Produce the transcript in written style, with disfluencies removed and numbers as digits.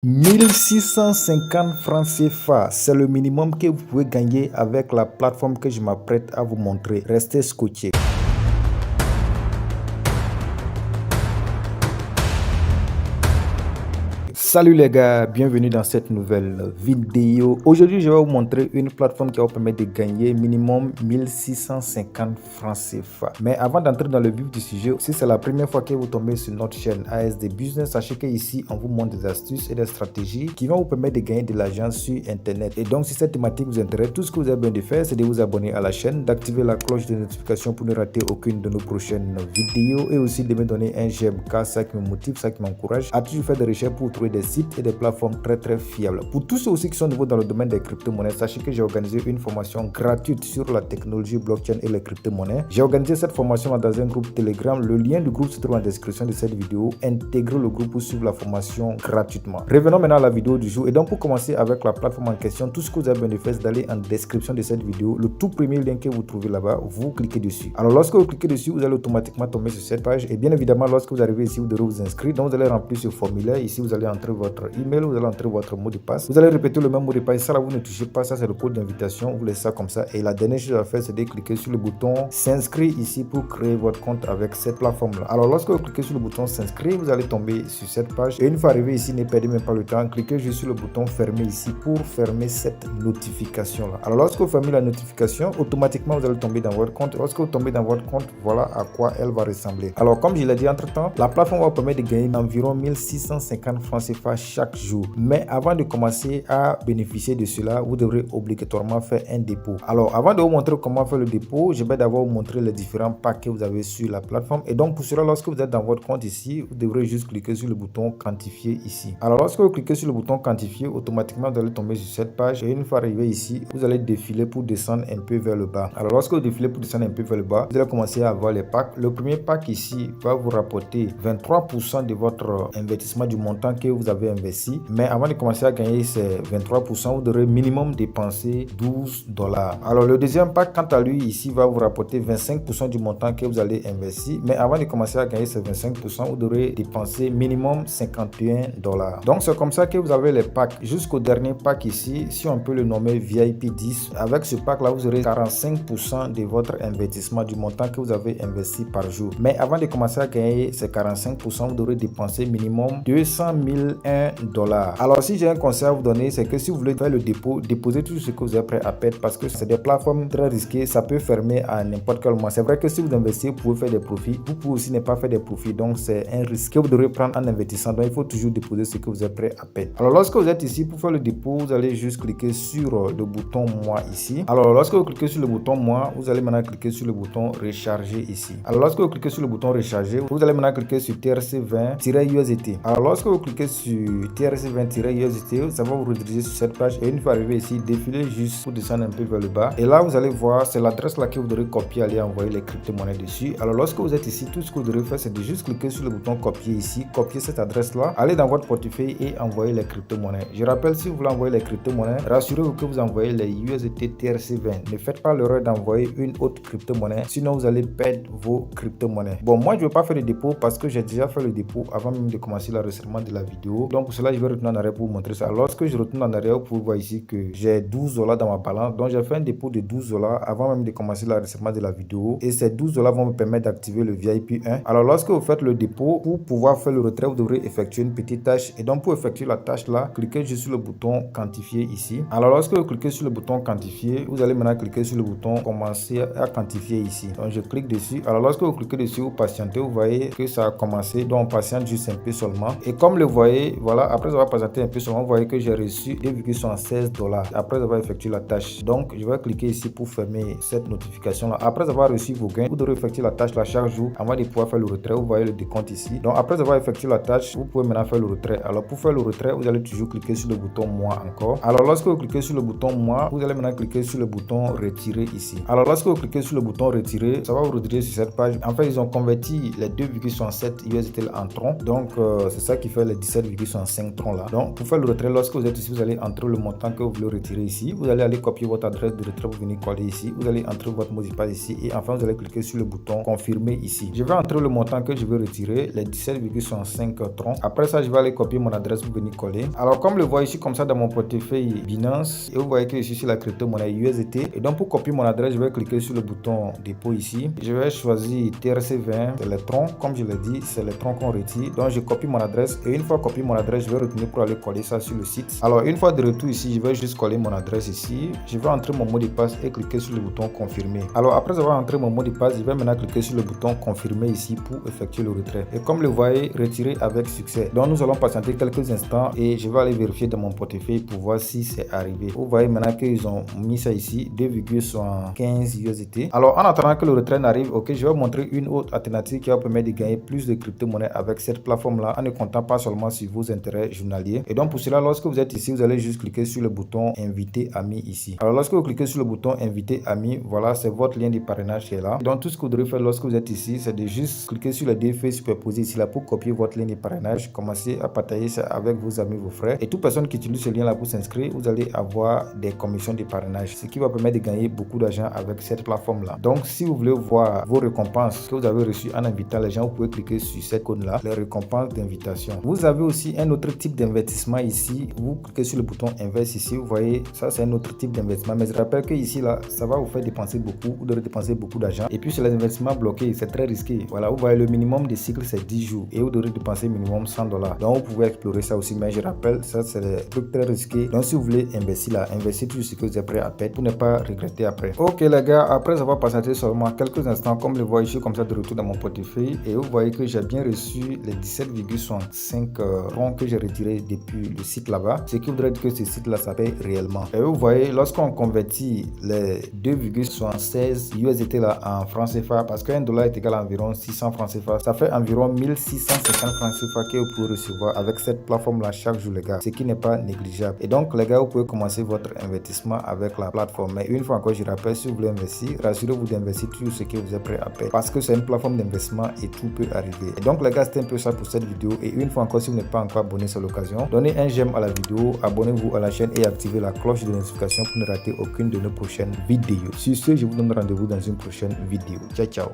1650 francs CFA, c'est le minimum que vous pouvez gagner avec la plateforme que je m'apprête à vous montrer. Restez scotchés. Salut les gars, bienvenue dans cette nouvelle vidéo. Aujourd'hui, je vais vous montrer une plateforme qui va vous permettre de gagner minimum 1650 francs CFA. Mais avant d'entrer dans le vif du sujet, si c'est la première fois que vous tombez sur notre chaîne ASD Business, sachez qu'ici, on vous montre des astuces et des stratégies qui vont vous permettre de gagner de l'argent sur Internet. Et donc, si cette thématique vous intéresse, tout ce que vous avez besoin de faire, c'est de vous abonner à la chaîne, d'activer la cloche de notification pour ne rater aucune de nos prochaines vidéos et aussi de me donner un j'aime car ça qui me motive, ça qui m'encourage à toujours faire des recherches pour trouver des sites et des plateformes très fiables. Pour tous ceux aussi qui sont nouveaux dans le domaine des crypto-monnaies, sachez que j'ai organisé une formation gratuite sur la technologie blockchain et les crypto-monnaies. J'ai organisé cette formation dans un groupe Telegram. Le lien du groupe se trouve en description de cette vidéo. Intégrez le groupe pour suivre la formation gratuitement. Revenons maintenant à la vidéo du jour. Et donc pour commencer avec la plateforme en question, tout ce que vous avez besoin de faire, c'est d'aller en description de cette vidéo. Le tout premier lien que vous trouvez là-bas, vous cliquez dessus. Alors lorsque vous cliquez dessus, vous allez automatiquement tomber sur cette page. Et bien évidemment, lorsque vous arrivez ici, vous devez vous inscrire. Donc vous allez remplir ce formulaire. Ici, vous allez entrer votre email, vous allez entrer votre mot de passe. Vous allez répéter le même mot de passe. Ça là, vous ne touchez pas. Ça, c'est le code d'invitation. Vous laissez ça comme ça. Et la dernière chose à faire, c'est de cliquer sur le bouton s'inscrire ici pour créer votre compte avec cette plateforme-là. Alors, lorsque vous cliquez sur le bouton s'inscrire, vous allez tomber sur cette page. Et une fois arrivé ici, ne perdez même pas le temps. Cliquez juste sur le bouton fermer ici pour fermer cette notification-là. Alors, lorsque vous fermez la notification, automatiquement, vous allez tomber dans votre compte. Lorsque vous tombez dans votre compte, voilà à quoi elle va ressembler. Alors, comme je l'ai dit entre-temps, la plateforme va vous permettre de gagner environ 1650 francs CFA chaque jour. Mais avant de commencer à bénéficier de cela, vous devrez obligatoirement faire un dépôt. Alors, avant de vous montrer comment faire le dépôt, je vais d'abord vous montrer les différents packs que vous avez sur la plateforme. Et donc, pour cela, lorsque vous êtes dans votre compte ici, vous devrez juste cliquer sur le bouton quantifier ici. Alors, lorsque vous cliquez sur le bouton quantifier, automatiquement, vous allez tomber sur cette page. Et une fois arrivé ici, vous allez défiler pour descendre un peu vers le bas. Alors, lorsque vous défilez pour descendre un peu vers le bas, vous allez commencer à avoir les packs. Le premier pack ici va vous rapporter 23% de votre investissement du montant que vous avez investi. Mais avant de commencer à gagner ces 23%, vous devrez minimum dépenser $12. Alors le deuxième pack, quant à lui, ici va vous rapporter 25% du montant que vous allez investir. Mais avant de commencer à gagner ces 25%, vous devrez dépenser minimum $51. Donc c'est comme ça que vous avez les packs jusqu'au dernier pack ici, si on peut le nommer VIP 10. Avec ce pack là, vous aurez 45% de votre investissement du montant que vous avez investi par jour. Mais avant de commencer à gagner ces 45%, vous devrez dépenser minimum $201. Alors si j'ai un conseil à vous donner, c'est que si vous voulez faire le dépôt, déposez tout ce que vous êtes prêt à perdre parce que c'est des plateformes très risquées, ça peut fermer à n'importe quel moment. C'est vrai que si vous investissez, vous pouvez faire des profits, vous pouvez aussi ne pas faire des profits, donc c'est un risque que vous devrez prendre en investissant. Donc il faut toujours déposer ce que vous êtes prêt à perdre. Alors lorsque vous êtes ici pour faire le dépôt, vous allez juste cliquer sur le bouton moi ici. Alors lorsque vous cliquez sur le bouton moi, vous allez maintenant cliquer sur le bouton recharger ici. Alors lorsque vous cliquez sur le bouton recharger, vous allez maintenant cliquer sur TRC20-USDT. Alors lorsque vous cliquez sur TRC20-USDT, ça va vous rediriger sur cette page et une fois arrivé ici, défilez juste pour descendre un peu vers le bas. Et là, vous allez voir, c'est l'adresse là que vous devrez copier, aller envoyer les crypto-monnaies dessus. Alors lorsque vous êtes ici, tout ce que vous devrez faire, c'est de juste cliquer sur le bouton copier ici, copier cette adresse là, aller dans votre portefeuille et envoyer les crypto-monnaies. Je rappelle, si vous voulez envoyer les crypto-monnaies, rassurez-vous que vous envoyez les USDT TRC20. Ne faites pas l'erreur d'envoyer une autre crypto-monnaie, sinon vous allez perdre vos crypto-monnaies. Bon, moi je ne vais pas faire le dépôt parce que j'ai déjà fait le dépôt avant même de commencer l'enregistrement de la vidéo. Donc pour cela, je vais retourner en arrière pour vous montrer ça. Lorsque je retourne en arrière, vous pouvez voir ici que j'ai $12 dans ma balance. Donc j'ai fait un dépôt de $12 avant même de commencer l'enregistrement de la vidéo. Et ces $12 vont me permettre d'activer le VIP 1. Alors lorsque vous faites le dépôt, pour pouvoir faire le retrait, vous devrez effectuer une petite tâche. Et donc pour effectuer la tâche là, cliquez juste sur le bouton quantifier ici. Alors lorsque vous cliquez sur le bouton quantifier, vous allez maintenant cliquer sur le bouton commencer à quantifier ici. Donc je clique dessus. Alors lorsque vous cliquez dessus, vous patientez, vous voyez que ça a commencé. Donc on patiente juste un peu seulement. Et comme le voyez, voilà, après avoir patienté un peu seulement, vous voyez que j'ai reçu $2,76 après avoir effectué la tâche. Donc je vais cliquer ici pour fermer cette notification là. Après avoir reçu vos gains, vous devrez effectuer la tâche là chaque jour avant de pouvoir faire le retrait. Vous voyez le décompte ici. Donc après avoir effectué la tâche, vous pouvez maintenant faire le retrait. Alors pour faire le retrait, vous allez toujours cliquer sur le bouton moi encore. Alors lorsque vous cliquez sur le bouton moi, vous allez maintenant cliquer sur le bouton retirer ici. Alors lorsque vous cliquez sur le bouton retirer, ça va vous rediriger sur cette page. En fait, ils ont converti les 2,67 USDT en tronc. Donc c'est ça qui fait les 17,5 17,65 troncs là. Donc pour faire le retrait, lorsque vous êtes ici, vous allez entrer le montant que vous voulez retirer ici. Vous allez aller copier votre adresse de retrait pour venir coller ici. Vous allez entrer votre mot de passe ici et enfin vous allez cliquer sur le bouton confirmer ici. Je vais entrer le montant que je veux retirer, les 17,65 troncs. Après ça, je vais aller copier mon adresse pour venir coller. Alors comme le voit ici comme ça dans mon portefeuille Binance, et vous voyez que je suis sur la crypto-monnaie USDT. Et donc pour copier mon adresse, je vais cliquer sur le bouton dépôt ici. Je vais choisir TRC20, c'est les troncs. Comme je l'ai dit, c'est les troncs qu'on retire. Donc je copie mon adresse et une fois copié mon adresse, je vais retourner pour aller coller ça sur le site. Alors une fois de retour ici, je vais juste coller mon adresse ici. Je vais entrer mon mot de passe et cliquer sur le bouton confirmer. Alors après avoir entré mon mot de passe, je vais maintenant cliquer sur le bouton confirmer ici pour effectuer le retrait. Et comme le voyez, retirer avec succès. Donc nous allons patienter quelques instants et je vais aller vérifier dans mon portefeuille pour voir si c'est arrivé. Vous voyez maintenant qu'ils ont mis ça ici, 2,75 USDT. Alors en attendant que le retrait n'arrive, ok, je vais vous montrer une autre alternative qui va permettre de gagner plus de crypto-monnaies avec cette plateforme là en ne comptant pas seulement sur vos intérêts journaliers. Et donc pour cela, lorsque vous êtes ici, vous allez juste cliquer sur le bouton inviter amis ici. Alors lorsque vous cliquez sur le bouton inviter amis, voilà, c'est votre lien de parrainage qui est là. Donc tout ce que vous devrez faire lorsque vous êtes ici, c'est de juste cliquer sur les deux feuilles superposées ici là pour copier votre lien de parrainage. Commencez à partager ça avec vos amis, vos frères. Et toute personne qui utilise ce lien là pour s'inscrire, vous allez avoir des commissions de parrainage, ce qui va permettre de gagner beaucoup d'argent avec cette plateforme là. Donc si vous voulez voir vos récompenses que vous avez reçues en invitant les gens, vous pouvez cliquer sur cette cône là, les récompenses d'invitation. Vous avez aussi un autre type d'investissement ici. Vous cliquez sur le bouton invest ici, vous voyez ça, c'est un autre type d'investissement, mais je rappelle que ici là, ça va vous faire dépenser beaucoup, vous devez dépenser beaucoup d'argent. Et puis sur les investissements bloqués, c'est très risqué. Voilà, vous voyez le minimum de cycle c'est 10 jours et vous devrez dépenser minimum $100. Donc vous pouvez explorer ça aussi, mais je rappelle, ça c'est des trucs très risqués. Donc si vous voulez investir là, investissez tout ce que vous êtes prêt à perdre pour ne pas regretter après. Ok les gars, après avoir patienté seulement quelques instants, comme le voyez, je suis comme ça de retour dans mon portefeuille et vous voyez que j'ai bien reçu les 17,65 troncs que j'ai retiré depuis le site là-bas, ce qui voudrait dire que ce site là ça paye réellement. Et vous voyez, lorsqu'on convertit les 2,76 USDT là en francs CFA, parce qu'un dollar est égal à environ 600 francs CFA, ça fait environ 1650 francs CFA que vous pouvez recevoir avec cette plateforme là chaque jour les gars, ce qui n'est pas négligeable. Et donc les gars, vous pouvez commencer votre investissement avec la plateforme. Mais une fois encore, je rappelle, si vous voulez investir, rassurez-vous d'investir tout ce que vous êtes prêt à payer, parce que c'est une plateforme d'investissement et tout peut arriver. Et donc les gars, c'était un peu ça pour cette vidéo. Et une fois encore, si vous n'êtes pas encore abonné, c'est l'occasion, donnez un j'aime à la vidéo, abonnez-vous à la chaîne et activez la cloche de notification pour ne rater aucune de nos prochaines vidéos. Sur ce, je vous donne rendez-vous dans une prochaine vidéo. Ciao ciao.